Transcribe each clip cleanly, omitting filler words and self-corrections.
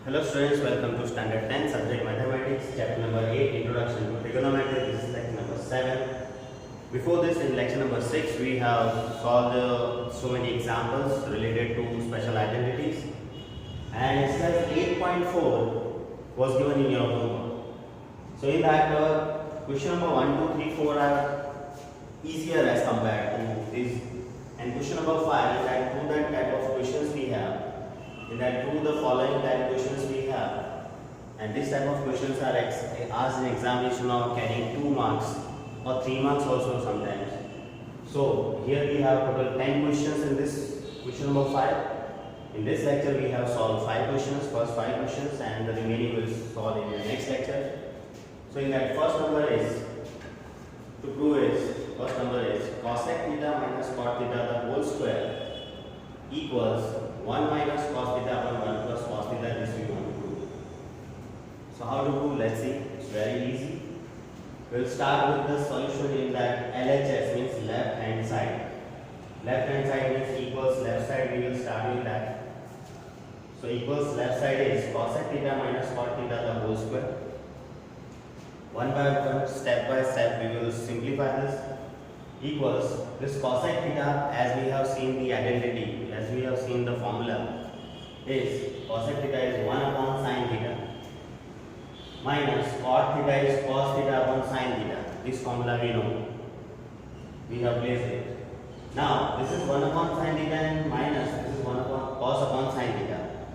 Hello students, welcome to Standard 10 Subject Mathematics, Chapter number 8, Introduction to Trigonometry. This is lecture number 7. Before this, in lecture number 6, we have solved so many examples related to special identities. And exercise 8.4 was given in your homework. So in that, question number 1, 2, 3, 4 are easier as compared to this. And question number 5, that through that type of questions we have. In that through the following type questions we have, and this type of questions are asked in examination of carrying 2 marks or 3 marks also sometimes. So here we have total 10 questions in this question number 5. In this lecture we have solved 5 questions, first 5 questions, and the remaining will solve in the next lecture. So in that first number is, to prove is, first number is cosec theta minus cot theta the whole square equals 1 minus cos theta upon 1 plus cos theta. This we want to prove. So how to prove? Let's see. It's very easy. We'll start with the solution in that LHS means left hand side. Left hand side means equals left side. We will start with that. So equals left side is cosec theta minus cot theta the whole square. One by one, step by step, we will simplify this. Equals this cosec theta, as we have seen the identity, as we have seen the formula, is cosec theta is 1 upon sin theta minus cot theta is cos theta upon sin theta. This formula we know. We have placed it. Now this is 1 upon sin theta and minus this is 1 upon cos upon sin theta.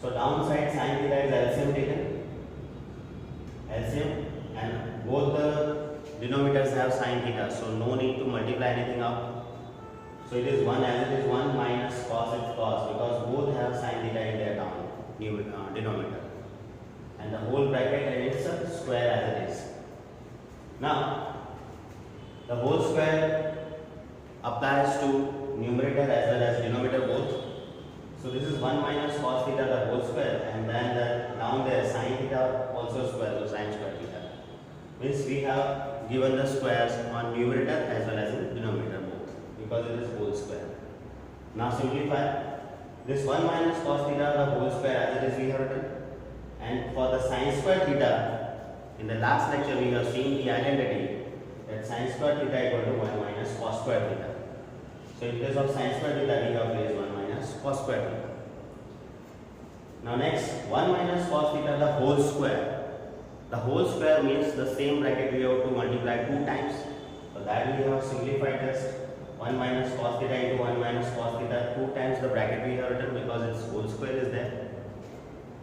So downside sin theta is LCM taken. LCM, and both the denominators have sin theta, so no need to multiply anything up. So it is 1 as it is 1 minus cos is cos, because both have sin theta in their denominator. And the whole bracket, and it's a square as it is. Now, the whole square applies to numerator as well as denominator both. So this is 1 minus cos theta the whole square, and then down there sin theta also square, so sin square theta. Means we have given the squares on numerator as well as in denominator both, because it is whole square. Now simplify. This 1 minus cos theta the whole square as it is we have written, and for the sin square theta, in the last lecture we have seen the identity that sin square theta equal to 1 minus cos square theta. So in place of sin square theta we have placed 1 minus cos square theta. Now next, 1 minus cos theta the whole square. The whole square means the same bracket we have to multiply 2 times. So that we have simplified this 1 minus cos theta into 1 minus cos theta 2 times the bracket we have written, because its whole square is there.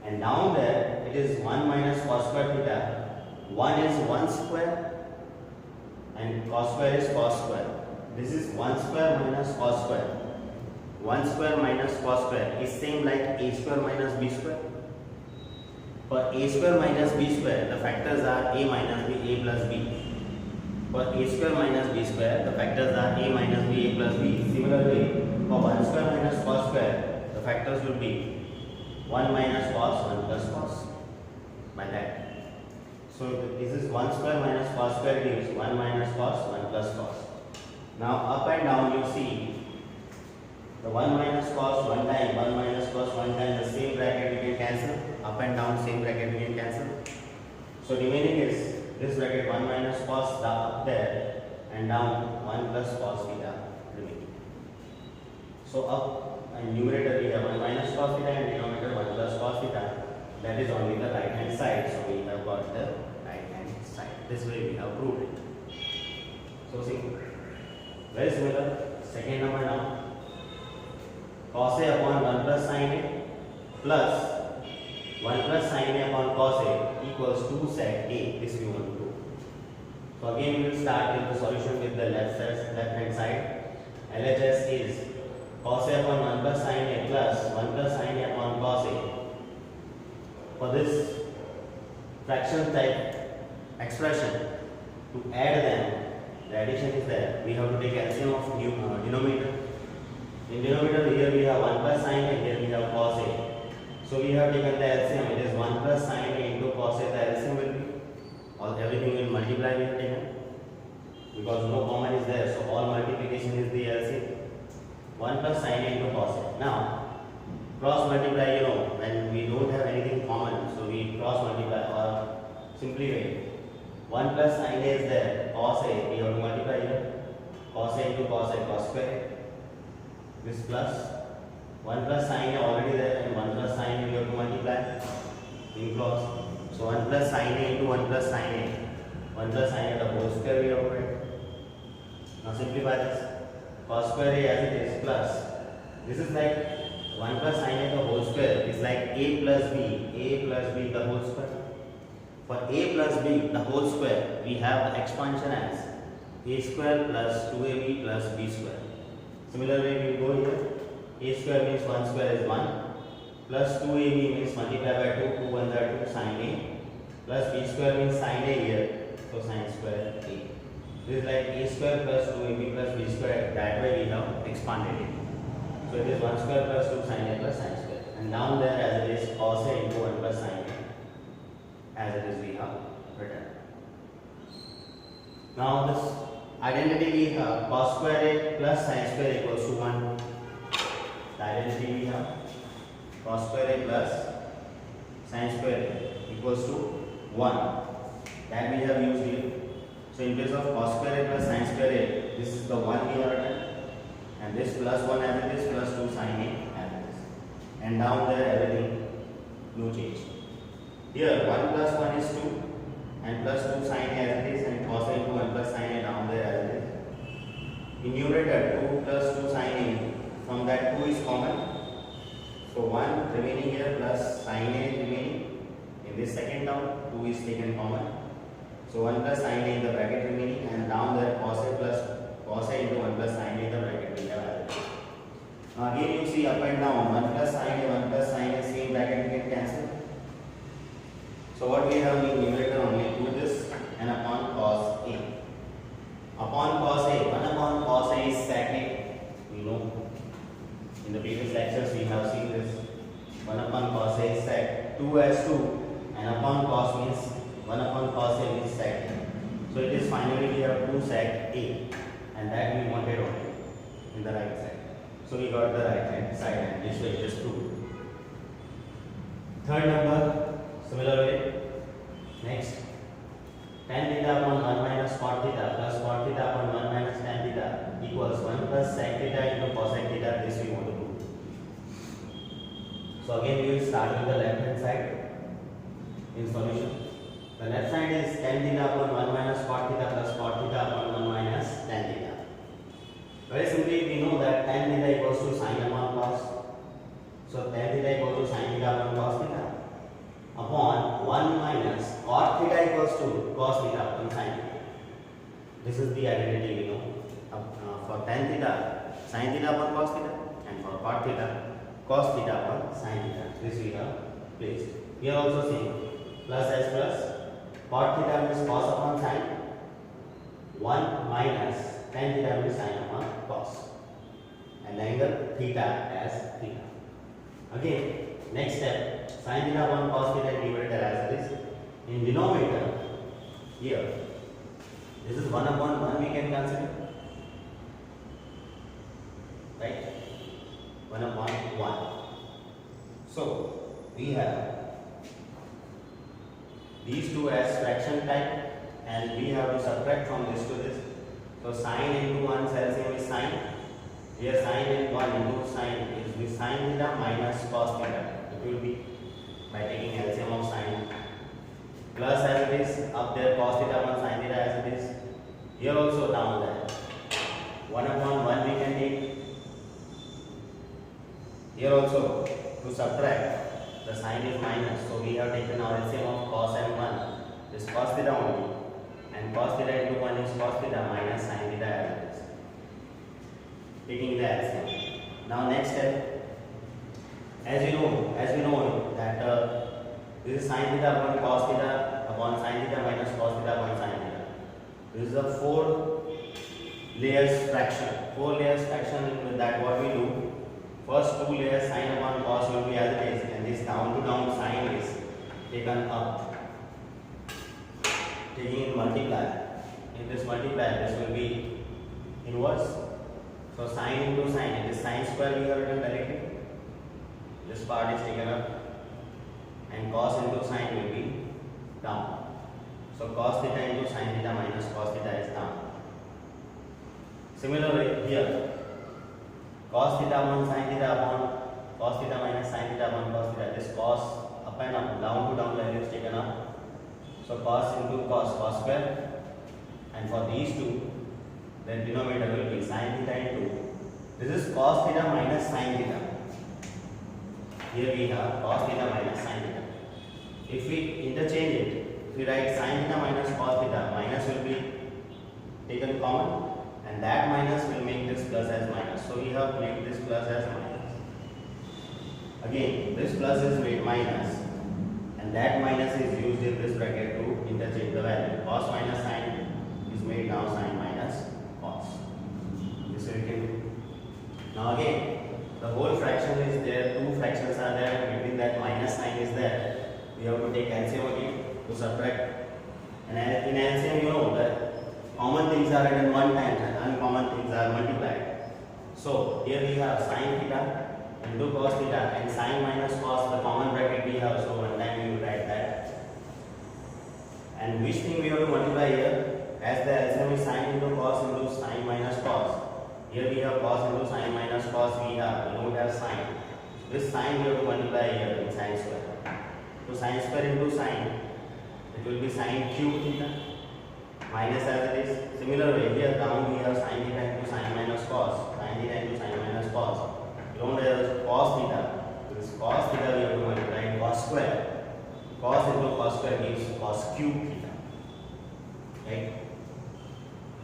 And down there it is 1 minus cos square theta. 1 is 1 square and cos square is cos square. This is 1 square minus cos square. 1 square minus cos square is same like a square minus b square. For a square minus b square, the factors are a minus b, a plus b. For a square minus b square, the factors are a minus b, a plus b. Similarly, for 1 square minus cos square, the factors will be 1 minus cos, 1 plus cos. By that. So this is 1 square minus cos square gives 1 minus cos, 1 plus cos. Now up and down you see the 1 minus cos 1 time, 1 minus cos 1 time, the same bracket we can cancel. Up and down same bracket we can cancel. So remaining is this bracket 1 minus cos up there, and down 1 plus cos theta remaining. So up and numerator we have 1 minus cos theta and denominator 1 plus cos theta. That is only the right hand side. So we have got the right hand side. This way we have proved it. So see, very similar. Second number now. Cos A upon 1 plus sin A plus 1 plus sin A upon cos A equals 2 sec A. This we want to do. So again we will start with the solution with the left hand side. LHS is cos A upon 1 plus sin A plus 1 plus sin A upon cos A. For this fraction type expression, to add them, the addition is there. We have to take LCM of denominator. In denominator here we have 1 plus sin A, here we have cos A. So we have taken the LCM, it is 1 plus sin A into cos A, the LCM will be, everything will multiply we have taken, because no common is there, so all multiplication is the LCM. 1 plus sin A into cos A. Now Cross multiply, you know, when we don't have anything common, so we cross multiply, or simply wait. 1 plus sin A is there, cos A, we have to multiply here. Cos A into cos A, cos square. This plus 1 plus sin A already there, and 1 plus sin A we have to multiply in cross. So 1 plus sin A into 1 plus sin A. 1 plus sin A the whole square we have to write. Now simplify this. Cos square A as it is plus. This is like 1 plus sin A the whole square is like A plus B the whole square. For A plus B the whole square, we have the expansion as A square plus 2AB plus B square. Similarly, we go here. A square means 1 square is 1 plus 2AB means multiply by 2, 2 1 are 2 sin A plus B square means sin A here, so sin square A. This is like A square plus 2AB plus B square, that way we have expanded it. So it is 1 square plus 2 sin A plus sin square, and down there as it is cos A into 1 plus sin A, as it is we have written. Now this identity we have cos square A plus sin square equals to 1. The identity we have cos square A plus sin square A equals to 1. That we have used here. So in place of cos square A plus sin square A, this is the 1 we have written, and this plus 1 as it is plus 2 sin A as it is. And down there everything no change. Here 1 plus 1 is 2 and plus 2 sin A as it is, and cos A into 1 plus sin A down there as it is. In numerator 2 plus 2 sin A, from that 2 is common. So 1 remaining here plus sin A remaining. In this second term 2 is taken common. So 1 plus sin A in the bracket remaining, and down there cos A into 1 plus sin A in the bracket we have added. Now again you see up and down 1 plus sin A, 1 plus sin A, same bracket we can cancel. So what we have in numerator only 2 this and upon cos A. Upon cos A, 1 upon cos A is sec A. You know, in the previous lectures we have seen this. 1 upon cos A is sec. 2 as 2 and upon cos means 1 upon cos A means sec A. So it is finally we have 2 sec A, and that we wanted only in the right side. So we got the right hand side, and this way it is proved. Third number, similar way. Next, tan theta upon 1 minus cot theta plus cot theta upon 1 minus tan theta equals 1 plus sec theta into cosec theta. This we want to prove. So again we will start with the left hand side in solution. The left side is tan theta upon 1 minus cot theta plus cot theta upon 1 minus tan theta. Very simply we know that tan theta equals to sin upon cos. So tan theta equals to sin theta upon cos theta upon 1 minus cot theta equals to cos theta upon sin theta. This is the identity we know. For tan theta, sin theta upon cos theta, and for cot theta, cos theta upon sin theta. This we have placed. Here also same, plus as plus, cot theta means cos upon sin, 1 minus tan theta means sin upon cos, and the angle theta as theta. Again, next step, sin theta upon cos theta numerator as it is. In denominator, here, this is 1 upon 1 we can consider, right? 1 upon 1. So, we have these two as fraction type, and we have to subtract from this to this. So, sin into 1 LCM is sin. Here sin and 1 into sin is the sin theta minus cos theta. It will be by taking LCM of sin. Plus as it is, up there cos theta upon sin theta as it is. Here also down there. 1 upon 1 we can take. Here also to subtract, the sign is minus, so we have taken our LCM of cos and 1. This cos theta only, and cos theta into 1 is cos theta minus sin theta as it is. Taking the LCM. Now next step, as we know that this is sin theta upon cos theta upon sin theta minus cos theta upon sin theta. This is a 4 layers fraction. 4 layers fraction, with that what we do? First 2 layers sin upon cos will be as it is, and this down to down sin is taken up, taking in multiply. In this multiply, this will be inverse. So sin into sin, it is sin square we have written directly. this part is taken up and cos into sine will be down. So cos theta into sin theta minus cos theta is down. Similarly here, cos theta upon sin theta upon cos theta minus sin theta upon cos theta, this cos up and up, down to down value is taken up. So cos into cos, cos square, and for these two, then denominator will be sin theta into, this is cos theta minus sin theta. Here we have cos theta minus sin theta. If we interchange it, if we write sin theta minus cos theta, minus will be taken common and that minus will make this plus as minus. So we have made this plus as minus. Again, this plus is made minus and that minus is used in this bracket to interchange the value. Cos minus sin is made now sin minus cos. This we can do. Now again, the whole fraction is there, two fractions are there, between that minus sign is there. We have to take LCM again to subtract. And in LCM, you know that common things are written one time and uncommon things are multiplied. So here we have sin theta into cos theta and sin minus cos, the common bracket we have, so one time we will write that. And which thing we have to multiply here? As the LCM is sin into sin minus cos. Here we have cos into sin minus cos, we don't have sin. This sin we have to multiply here in sin square. So sin square into sin, it will be sin cube theta minus as it is. Similar way, here down we have sin theta into sin minus cos, sin theta into sin minus cos. You don't have cos theta. This cos theta we have to multiply cos square. Cos into cos square gives cos cube theta. Right?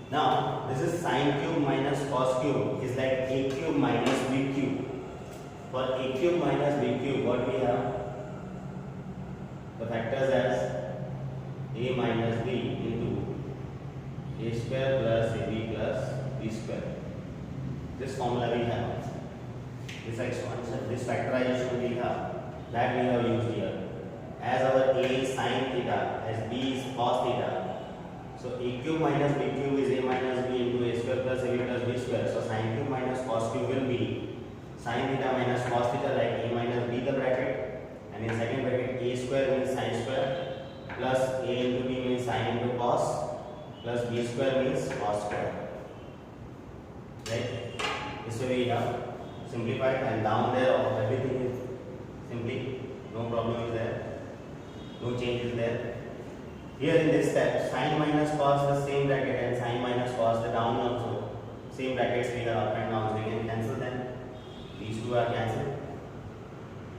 Now this is sin cube minus cos cube is like a cube minus b cube. For a cube minus b cube, what we have? The factors as a minus b into a square plus ab plus b square. This formula we have. This expansion, this factorization we have. That we have used here. As our a is sin theta, as b is cos theta. So a cube minus b cube is a minus b into a square plus ab plus b square. So sin cube minus cos cube will be sin theta minus cos theta, like a minus b the bracket. And in second bracket, a square means sin square plus a into b means sin into cos plus b square means cos square. Right? This way we have simplified, and down there everything is simply, no problem is there, no change is there. Here in this step, sin minus cos the same bracket and sin minus cos the down also. Same brackets we have up and down, so we can cancel them. These two are cancelled.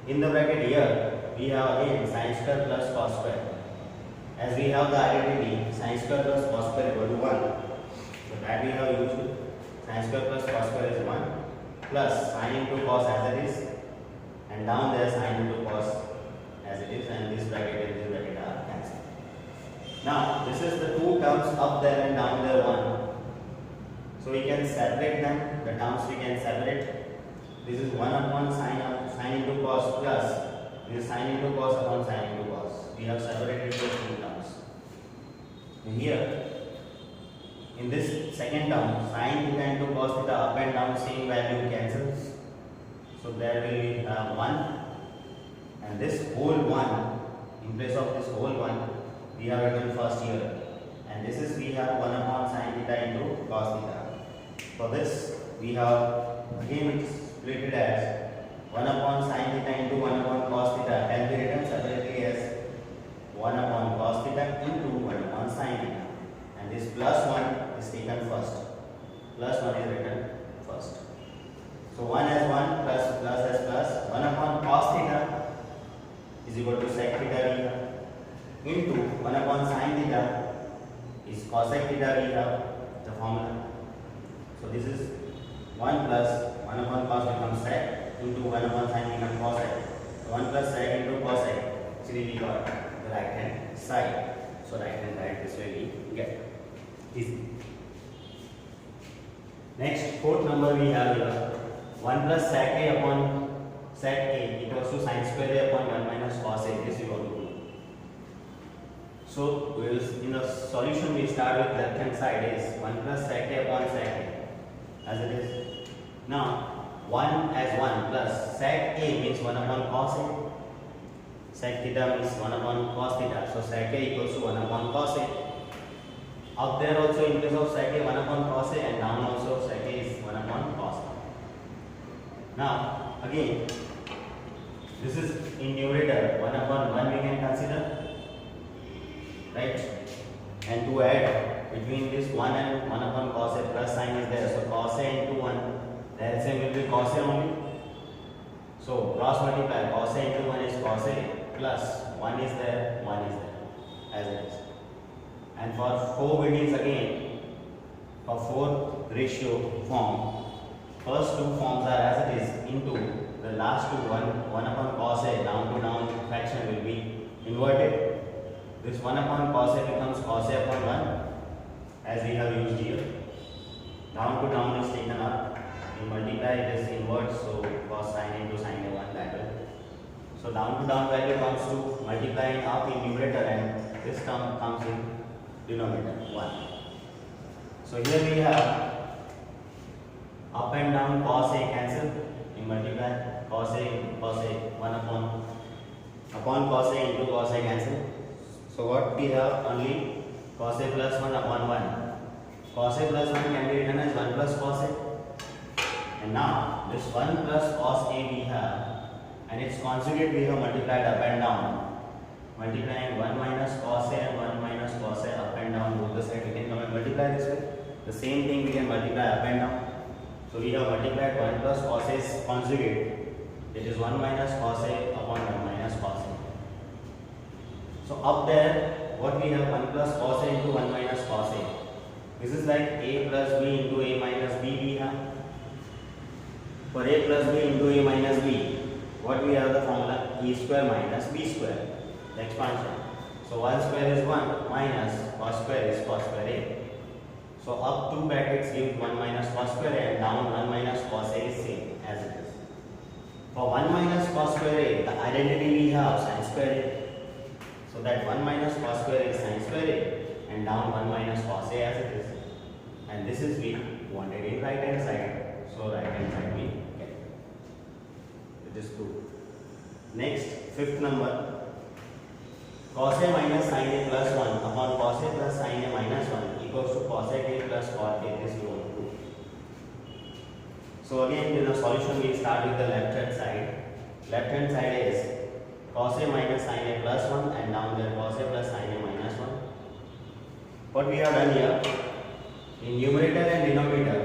In the bracket here, we have again sin square plus cos square. As we have the identity, sin square plus cos square equal to 1. So that we have used. Sin square plus cos square is 1 plus sin into cos as it is, and down there sin into cos as it is, and this bracket and this bracket are cancelled. Now this is the two terms up there and down there 1. So we can separate them. The terms we can separate. This is 1 upon sin into cos plus this is sin into cos upon sin into cos. We have separated those two terms. And here, in this second term, sin theta into cos theta up and down same value cancels. So there we have 1, and this whole 1, in place of this whole 1, we have written first here. And this is we have 1 upon sin theta into cos theta. For this, we have again split it as 1 upon sin theta into 1 upon cos theta can be written separately as 1 upon cos theta into 1 upon sin theta. And this plus 1 is taken first. Plus 1 is written first. So 1 as 1 plus as plus 1 upon cos theta is equal to sec theta we have into 1 upon sin theta is cosec theta we have the formula. So this is 1 plus 1 upon cos becomes sec into 1 upon sin becomes cosec. So 1 plus sec into cosec. Actually we got the right hand side. So right hand side this way we get. Easy. Next, fourth number we have here 1 plus sec a upon sec a equals to sin square a upon 1 minus cos a. This we want to do. So in the solution we start with left hand side is 1 plus sec a upon sec a as it is. Now 1 as 1 plus sec A means 1 upon cos A. Sec theta means 1 upon cos theta. So sec A equals to 1 upon cos A. Up there also in place of sec A 1 upon cos A, and down also sec A is 1 upon cos A. Now again, this is in numerator 1 upon 1 we can consider, right? And to add between this 1 and 1 upon cos A, plus sign is there. So cos A into 1, the LCM will be cos A only. So cross multiply, cos A into 1 is cos A, plus 1 is there, 1 is there, as it is. And for 4 buildings again, for 4 ratio form, first two forms are as it is into the last two, 1 upon cos A, down to down fraction will be inverted. This 1 upon cos A becomes cos A upon 1, as we have used here. Down to down is taken up. We multiply, it is inverse, so cos sin into sin A 1 that way. So down to down value comes to multiplying up in numerator, and this term comes in denominator 1. So here we have up and down cos A cancel, we multiply cos A 1 upon cos A into cos A cancel. So what we have, only cos A plus 1 upon 1. Cos A plus 1 can be written as 1 plus cos A. And now this 1 plus cos A we have, and its conjugate we have multiplied up and down. Multiplying 1 minus cos A and 1 minus cos A up and down both the sides, we can come and multiply this way. The same thing we can multiply up and down. So we have multiplied 1 plus cos A's conjugate, it is 1 minus cos A upon 1 minus cos A. So up there, what we have, 1 plus cos A into 1 minus cos A. This is like A plus B into A minus B we have. For A plus B into A minus B, what we have the formula? E square minus B square, the expansion. So 1 square is 1 minus cos square is cos square A. So up two brackets give 1 minus cos square A, and down 1 minus cos A is same as it is. For 1 minus cos square A, the identity we have sin square A. So that 1 minus cos square A is sin square A, and down 1 minus cos A as it is. And this is we wanted in right hand side. So right hand side we get. It is true. Next, fifth number. Cos A minus sin A plus 1 upon cos A plus sin A minus 1 equals to cosec A plus cot A. This we want to do. So again, in the solution we start with the left hand side. Left hand side is cos A minus sin A plus 1, and down there cos A plus sin A minus 1. What we have done here, in numerator and denominator,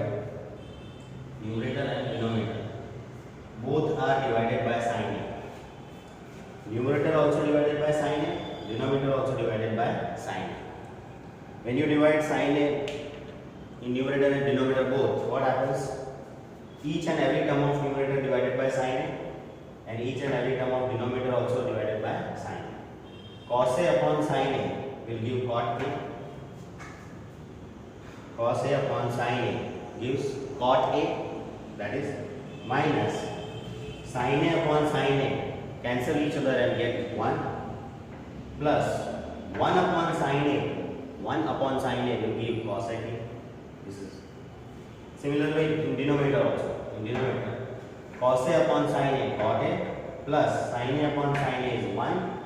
both are divided by sin A. Numerator also divided by sin A, denominator also divided by sin A. When you divide sin A in numerator and denominator both, what happens? Each and every term of numerator divided by sin A, and each and every term of denominator also divided by sin A. Cos A upon sin A will give cot A. Cos A upon sin A gives cot A, that is minus sin A upon sin A, cancel each other and get 1, plus 1 upon sin A, 1 upon sin A will give cosec A. This is similarly in denominator also. In denominator, cos A upon sin A, cot A, plus sin A upon sin A is 1,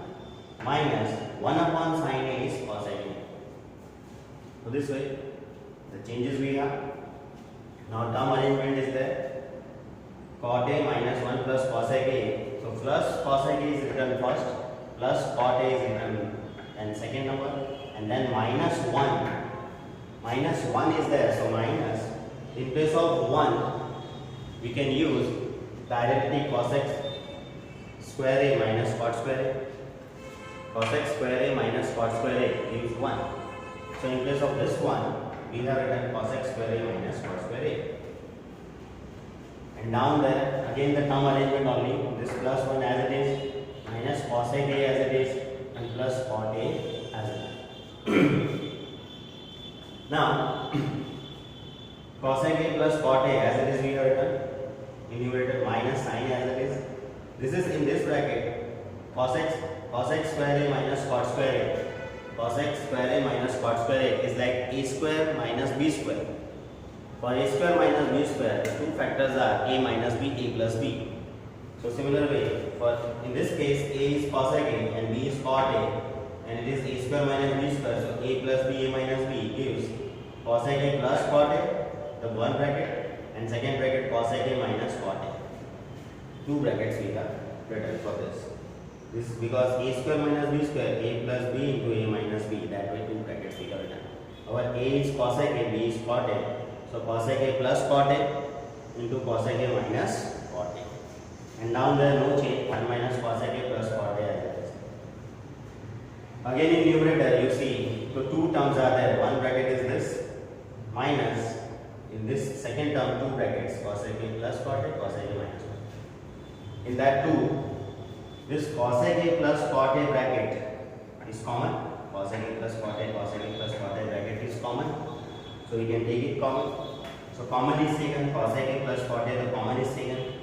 minus 1 upon sin A is cosec A. So this way, the changes we have. Now term arrangement is there. Cot A minus 1 plus cosec A. So plus cosec A is written first, plus cot A is written and second number, and then minus 1. Minus 1 is there, so minus. In place of 1, we can use the identity cosec square A minus cot square A. Cosec square A minus cot square A gives 1. So in place of this one, we have written cosec square A minus cot square A. And down there, again the term arrangement only, this plus 1 as it is, minus cosec A as it is, and plus cot A as it is. Now, cosec A plus cot A as it is we have written, in numerator minus sin as it is. This is in this bracket, cosec square A minus cot square A. Cosec square A minus cot square A is like A square minus B square. For a square minus b square, the two factors are a minus b, a plus b. So similar way, for in this case a is cosec a and b is cot a, and it is a square minus b square. So a plus b, a minus b gives cosec a plus cot a, the one bracket, and second bracket cosec a minus cot a. Two brackets we have written for this. This because a square minus b square, a plus b into a minus b. That way two brackets we have written. Our a is cosec a, b is cot a. So cosec a plus cot a into cosec a minus cot a. And down there no change, 1 minus cosec a plus cot a as it is. Again in numerator you see, so two terms are there. One bracket is this minus, in this second term two brackets, cosec a plus cot a, cosec a minus cot a. In that two, this cosec a plus cot a bracket is common. Cosec a plus cot a, cosec a plus cot a bracket is common. So we can take it common. So common is taken, cosec a plus cot a, the common is taken.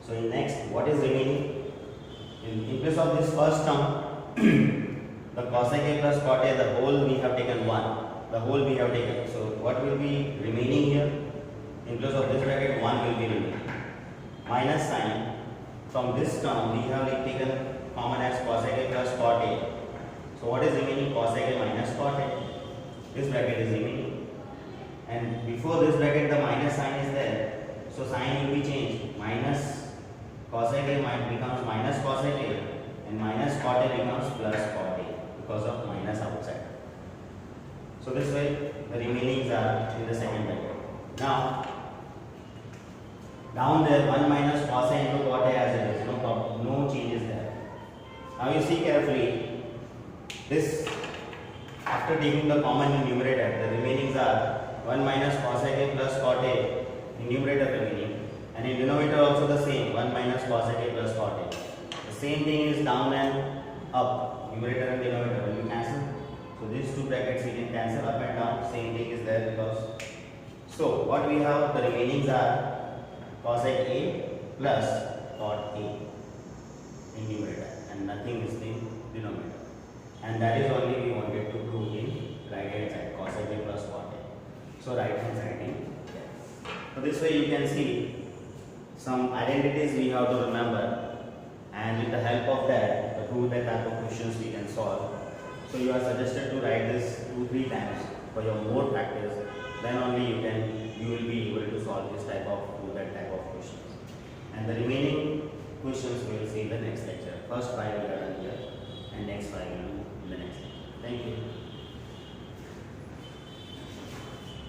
So in next, what is remaining? In place of this first term, the cosec a plus cot a, the whole we have taken 1. The whole we have taken. So what will be remaining here? In place of this bracket, 1 will be remaining. Minus sign. From this term, we have taken common as cosec a plus cot a. So what is remaining? Cosec a minus cot a. This bracket is remaining. And before this bracket, the minus sign is there. So sign will be changed. Minus cosec a becomes minus cosec a, and minus cot a becomes plus cot a because of minus outside. So this way the remainings are in the second bracket. Now down there 1 minus cos a into cot a as it is, no problem, no changes there. Now you see carefully, this after taking the common in numerator, the remainings are 1 minus cosec a plus cot a in numerator remaining, and in denominator also the same, 1 minus cosec a plus cot a. The same thing is down and up, numerator and denominator will be cancelled. So these two brackets we can cancel up and down, same thing is there because. So what we have, the remainings are cosec a plus cot a in numerator and nothing is in denominator. And that is only we wanted to prove in right hand side, cosec a plus cot a. So right hand side in. So this way you can see some identities we have to remember, and with the help of that, the prove that type of questions we can solve. So you are suggested to write this 2-3 times for your more practice. Then only you will be